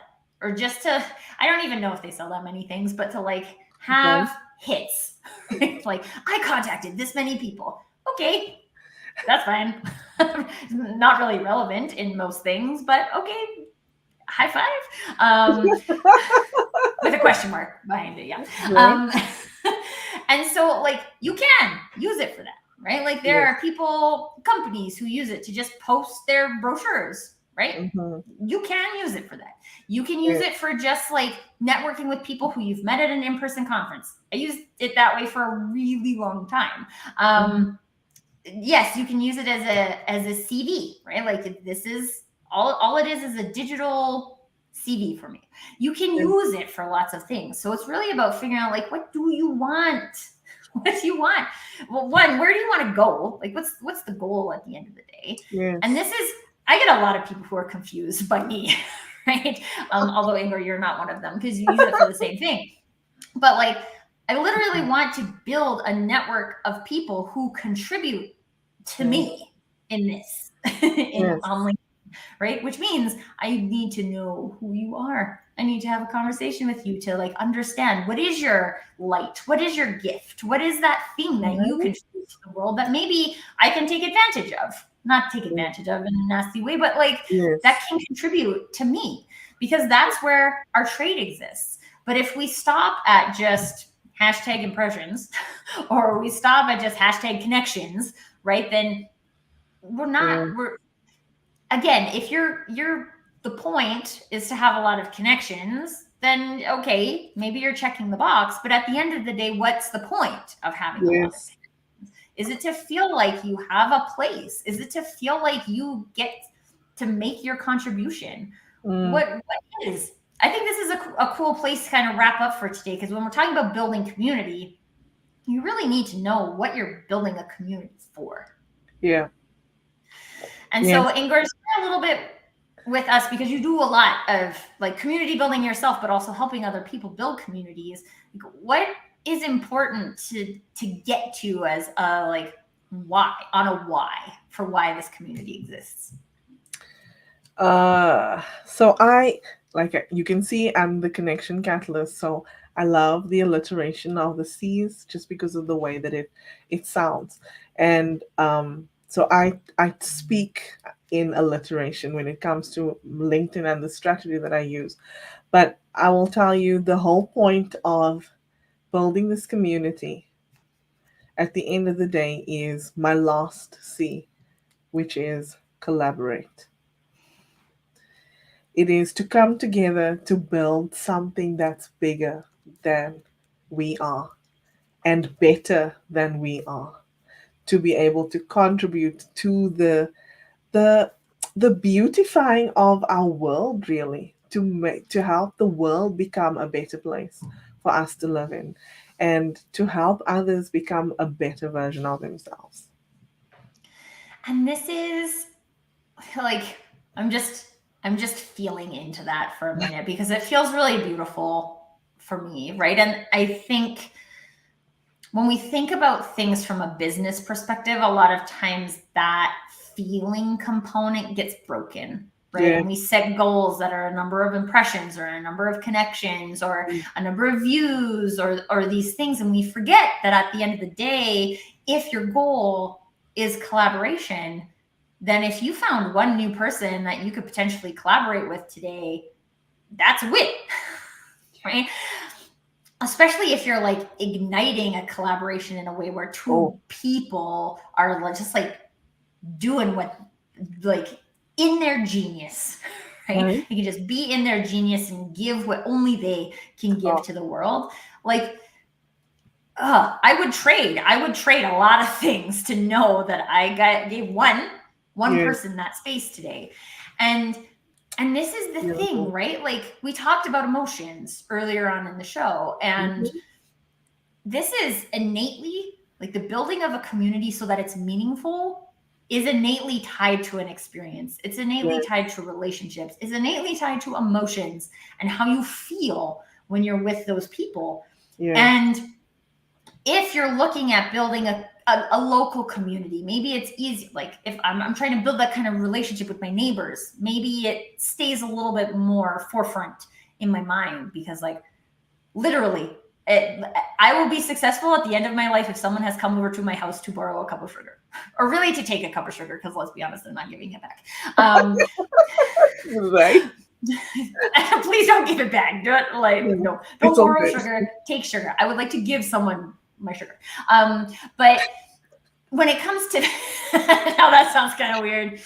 or just to, I don't even know if they sell that many things, but to like Right? have hits, right? Like I contacted this many people. Okay, that's fine. Not really relevant in most things, but okay, high five. With a question mark behind it, yeah. Right? Um, and so, like, you can use it for that, right? Like, there Yes. are people, companies who use it to just post their brochures, right? Mm-hmm. You can use it for that. You can use Yes. it for just like networking with people who you've met at an in-person conference. I used it that way for a really long time. Mm-hmm. Yes, you can use it as a CV, right? Like this is all it is a digital CV for me. You can Yes. use it for lots of things. So it's really about figuring out like what do you want? What do you want? Well, one, where do you want to go? Like what's the goal at the end of the day? And Yes. this is I get a lot of people who are confused by me, right? Although Ingor, you're not one of them because you use it for the same thing. But like I literally want to build a network of people who contribute to Yes. me in this in Yes. on LinkedIn, right? Which means I need to know who you are. I need to have a conversation with you to like understand what is your light, what is your gift, what is that thing that you Right? contribute to the world that maybe I can take advantage of, not take advantage of in a nasty way, but like that Yes. can contribute to me because that's where our trade exists. But if we stop at just hashtag impressions or we stop at just hashtag connections, right? Then Yeah. we're again, if you're the point is to have a lot of connections, then okay, maybe you're checking the box, but at the end of the day, what's the point of having a lot of Yes. connections? Is it to feel like you have a place? Is it to feel like you get to make your contribution? Mm. What is? I think this is a cool place to kind of wrap up for today because when we're talking about building community, you really need to know what you're building a community for. Yeah. And so, Yes. Ingrid, share a little bit with us because you do a lot of like community building yourself, but also helping other people build communities. What is important to get to as a like why on a why for why this community exists? So I like you can see I'm the connection catalyst. So I love the alliteration of the C's just because of the way that it sounds. And so I speak in alliteration when it comes to LinkedIn and the strategy that I use. But I will tell you the whole point of building this community at the end of the day is my last C, which is collaborate. It is to come together to build something that's bigger than we are and better than we are. To be able to contribute to the the beautifying of our world, really, to help the world become a better place for us to live in, and to help others become a better version of themselves. And this is like I'm just I'm just feeling into that for a minute because it feels really beautiful for me, right? And I think when we think about things from a business perspective, a lot of times that feeling component gets broken, right? Yeah. And we set goals that are a number of impressions or a number of connections or a number of views or these things. And we forget that at the end of the day, if your goal is collaboration, then if you found one new person that you could potentially collaborate with today, that's a win, right? Especially if you're like igniting a collaboration in a way where two Oh, people are just like doing what like in their genius, right? right. They can just be in their genius and give what only they can give Oh, to the world. Like I would trade a lot of things to know that gave one Yeah. person that space today. And this is the thing, Beautiful. right? Like we talked about emotions earlier on in the show, and Mhm. this is innately like the building of a community so that it's meaningful is innately tied to an experience. It's innately Yeah. tied to relationships. It's innately tied to emotions and how you feel when you're with those people. Yeah. And if you're looking at building a local community, maybe it's easy. Like if I'm trying to build that kind of relationship with my neighbors, maybe it stays a little bit more forefront in my mind because like literally I will be successful at the end of my life if someone has come over to my house to borrow a cup of sugar or really to take a cup of sugar. Cause let's be honest, I'm not giving it back. Right. Please don't give it back. Yeah. No, don't It's all borrow good. sugar. Take sugar. I would like to give someone my sugar. But when it comes to now, that sounds kind of weird,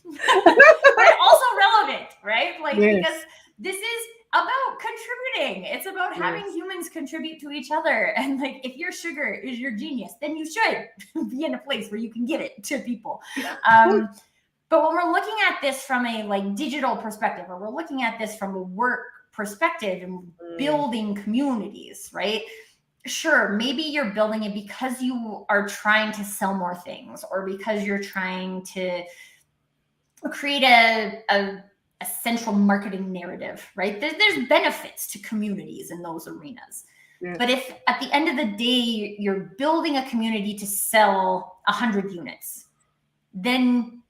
but also relevant, right? Like because Yes. this is about contributing. It's about having Yes. humans contribute to each other. And like if your sugar is your genius, then you should be in a place where you can give it to people. But when we're looking at this from a like digital perspective, or we're looking at this from a work perspective and building communities, right? Sure, maybe you're building it because you are trying to sell more things or because you're trying to create a central marketing narrative, right? There's benefits to communities in those arenas. Yes. But if at the end of the day, you're building a community to sell 100 units, then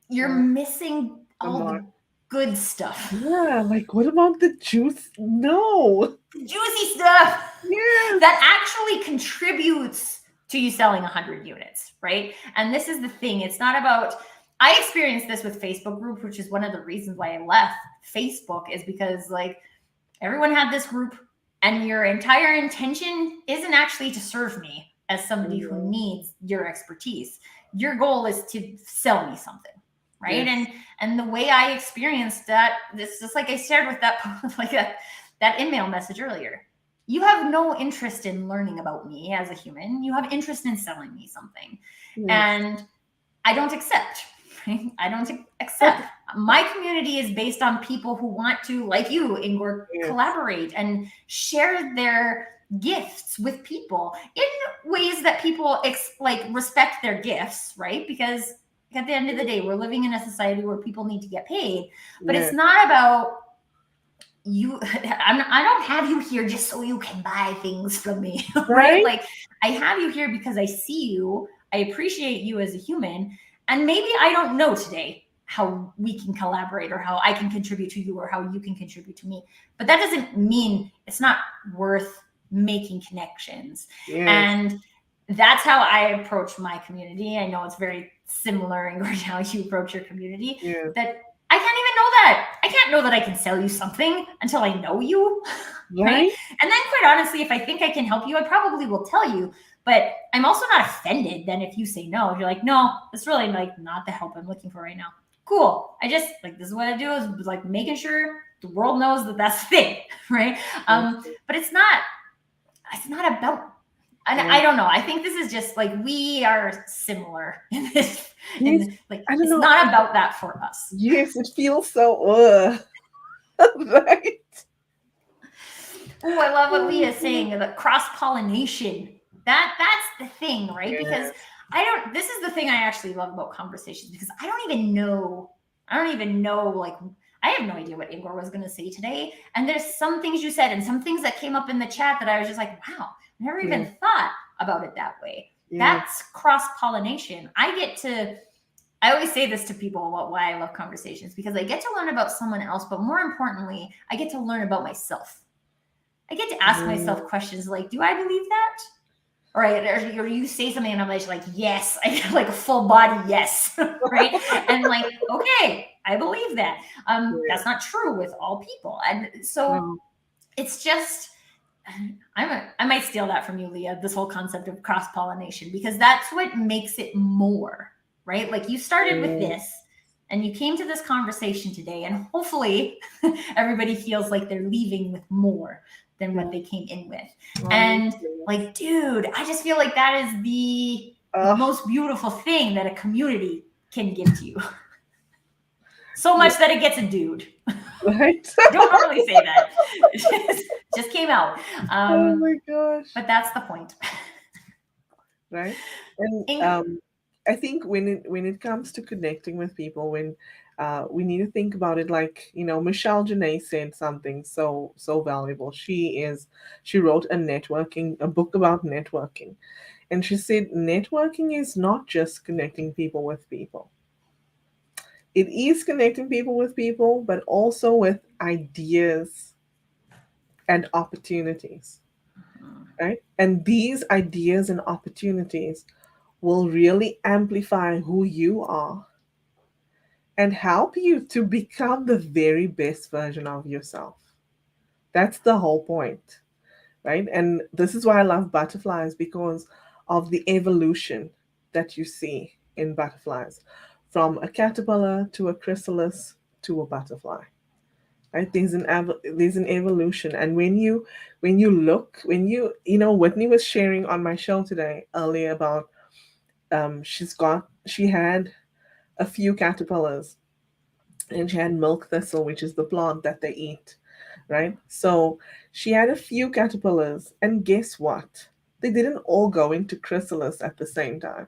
you're missing all the good stuff. Yeah, like what about the juice? No. Juicy stuff Yes. that actually contributes to you selling 100 units, right? And this is the thing. It's not about, I experienced this with Facebook group, which is one of the reasons why I left Facebook, is because like everyone had this group and your entire intention isn't actually to serve me as somebody who needs your expertise. Your goal is to sell me something, right? Yes. And the way I experienced that, this just like I shared with that like that email message earlier. You have no interest in learning about me as a human. You have interest in selling me something. Yes. And I don't accept. Right? I don't accept. My community is based on people who want to, like you, Ingor, collaborate and share their gifts with people in ways that people like respect their gifts, right? Because at the end of the day, we're living in a society where people need to get paid, but it's not about you. I don't have you here just so you can buy things from me, right? Like I have you here because I see you, I appreciate you as a human, and maybe I don't know today how we can collaborate or how I can contribute to you or how you can contribute to me. But that doesn't mean it's not worth making connections. Yes. And that's how I approach my community. I know it's very similar in how you approach your community. Yes. That I can't even know that. I can't know that I can sell you something until I know you. Right? And then quite honestly, if I think I can help you, I probably will tell you. But I'm also not offended then if you say no. If you're like, no, that's really like not the help I'm looking for right now. Cool. I just like, this is what I do, is like making sure the world knows that that's the thing. Right. But it's not about, and I don't know. I think this is just like, we are similar in this. Like, it's not about that for us. Yes, it feels so, right. Oh, I love what Leah is saying, the cross-pollination. That's the thing, right? Because this is the thing I actually love about conversations, because I don't even know, like, I have no idea what Ingor was going to say today. And there's some things you said and some things that came up in the chat that I was just like, wow, I never even thought about it that way. That's cross-pollination. I always say this to people about why I love conversations, because I get to learn about someone else, but more importantly, I get to learn about myself. I get to ask myself questions like, do I believe that? Or you say something and I'm like, yes, I get like a full body yes, right? And like, okay, I believe that. That's not true with all people. And so it's just, I might steal that from you, Leah, this whole concept of cross-pollination, because that's what makes it more, right? Like you started with this and you came to this conversation today, and hopefully everybody feels like they're leaving with more. than Yeah. what they came in with. And Honestly, like, dude, I just feel like that is the most beautiful thing that a community can give to you. So much that it gets a dude. right? Don't normally say that. Just came out. Oh my gosh. But that's the point. Right? And I think when it comes to connecting with people, when we need to think about it like, Michelle Janae said something so valuable. She wrote a book about networking. And she said networking is not just connecting people with people. It is connecting people with people, but also with ideas and opportunities, right? And these ideas and opportunities will really amplify who you are and help you to become the very best version of yourself. That's the whole point, right? And this is why I love butterflies, because of the evolution that you see in butterflies, from a caterpillar to a chrysalis to a butterfly. Right? There's an evolution, and when you Whitney was sharing on my show today earlier about she had a few caterpillars, and she had milk thistle, which is the plant that they eat, right? So she had a few caterpillars, and guess what? They didn't all go into chrysalis at the same time.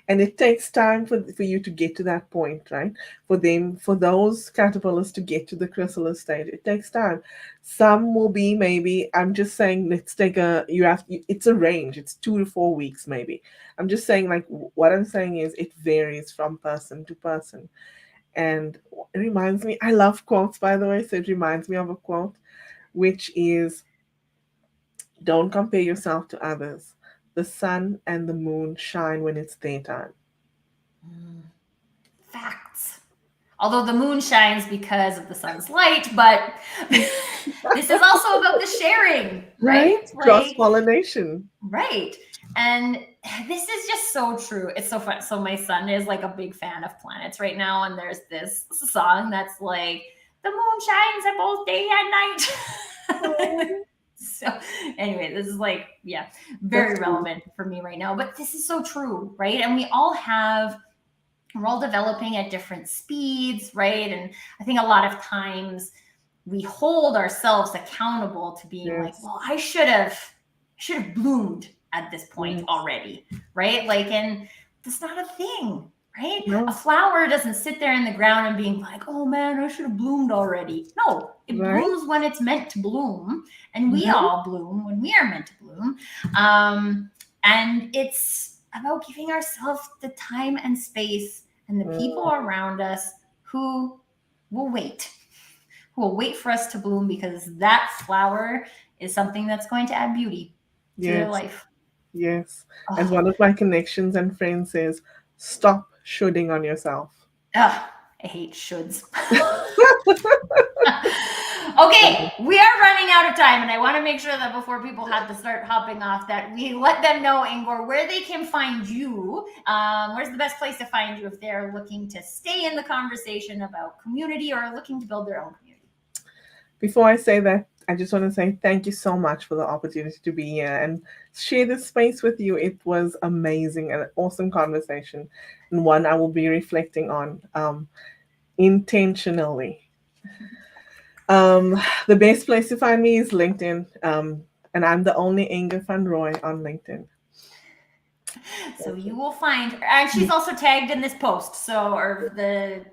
And it takes time for you to get to that point, right? For those caterpillars to get to the chrysalis stage, it takes time. Some will be, maybe, I'm just saying, let's take it's a range, it's 2 to 4 weeks maybe. I'm just saying, like, what I'm saying is it varies from person to person. And it reminds me, I love quotes, by the way, so it reminds me of a quote, which is, don't compare yourself to others. The sun and the moon shine when it's daytime. Facts. Although the moon shines because of the sun's light, but this is also about the sharing, right? Cross Like, pollination. right. And this is just so true. It's so fun. So my son is like a big fan of planets right now, and there's this song that's like, the moon shines at both day and night. So anyway, this is like, yeah, very That's relevant for me right now. But this is so true, right? And we're all developing at different speeds, right? And I think a lot of times we hold ourselves accountable to being like, yes, well, I should have bloomed at this point yes. already, right? Like, and that's not a thing, right? A No, flower doesn't sit there in the ground and being like, oh man, I should have bloomed already. No, it right? blooms when it's meant to bloom, and we Mhm. all bloom when we are meant to bloom. And it's about giving ourselves the time and space and the people Mm, around us who will wait, who will wait for us to bloom, because that flower is something that's going to add beauty to their yes, life. yes. As Oh, one of my connections and friends says, stop shooting on yourself. ugh, I hate shoulds. Okay, we are running out of time, and I want to make sure that before people have to start hopping off, that we let them know, Ingor, where they can find you. Where's the best place to find you if they're looking to stay in the conversation about community or looking to build their own community? Before I say that, I just want to say thank you so much for the opportunity to be here and share this space with you. It was amazing and an awesome conversation, and one I will be reflecting on intentionally. Um, the best place to find me is LinkedIn, and I'm the only Ingor van Rooi on LinkedIn. So you will find her, and she's also tagged in this post, so, or the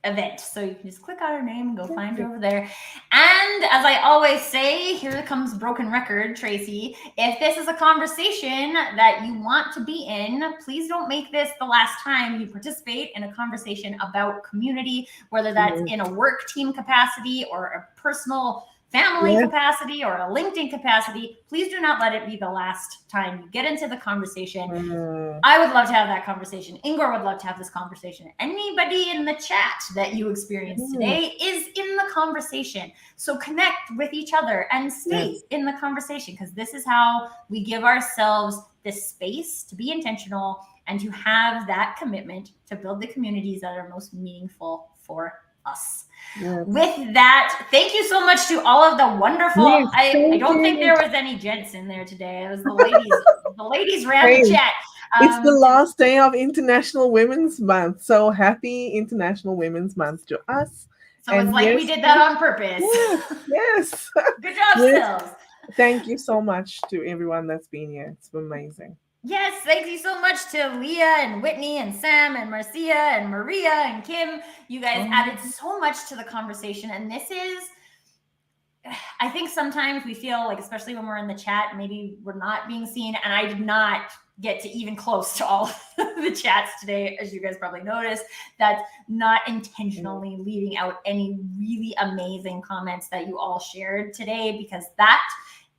event. So you can just click on her name and go find her over there. And as I always say, here comes broken record, Tracy. If this is a conversation that you want to be in, please don't make this the last time you participate in a conversation about community, whether that's in a work team capacity or a personal family Yes. capacity or a LinkedIn capacity. Please do not let it be the last time you get into the conversation. Mm, I would love to have that conversation. Ingor would love to have this conversation. Anybody in the chat that you experienced mm, today is in the conversation. So connect with each other and stay yes. in the conversation, because this is how we give ourselves this space to be intentional and to have that commitment to build the communities that are most meaningful for us. Yes. With that, thank you so much to all of the wonderful. Yes, I thank don't think you. there was any gents in there today. It was the ladies. The ladies ran Hey, the chat. it's the To- last day of International Women's Month. So happy International Women's Month to us. so it's And like we yes, did that on purpose. yes, yes. Good job, Yes. Sills. Thank you so much to everyone that's been here. It's been amazing. Yes, thank you so much to Leah and Whitney and Sam and Marcia and Maria and Kim. You guys added so much to the conversation. And this is, I think sometimes we feel like, especially when we're in the chat, maybe we're not being seen. And I did not get to even close to all the chats today, as you guys probably noticed. That's not intentionally leaving out any really amazing comments that you all shared today, because that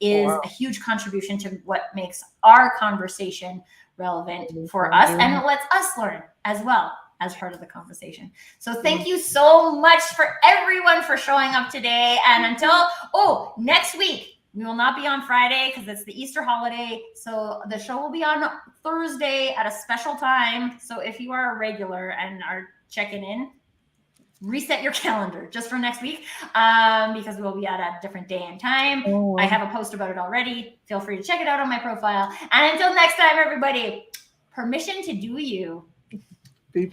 is a huge contribution to what makes our conversation relevant for us, and it lets us learn as well as part of the conversation. So thank you so much for everyone for showing up today. And until next week, we will not be on Friday because it's the Easter holiday. So the show will be on Thursday at a special time. So if you are a regular and are checking in, reset your calendar just for next week, because we will be at a different day and time. I have a post about it already. Feel free to check it out on my profile. And until next time, everybody, permission to do you. Be blessed.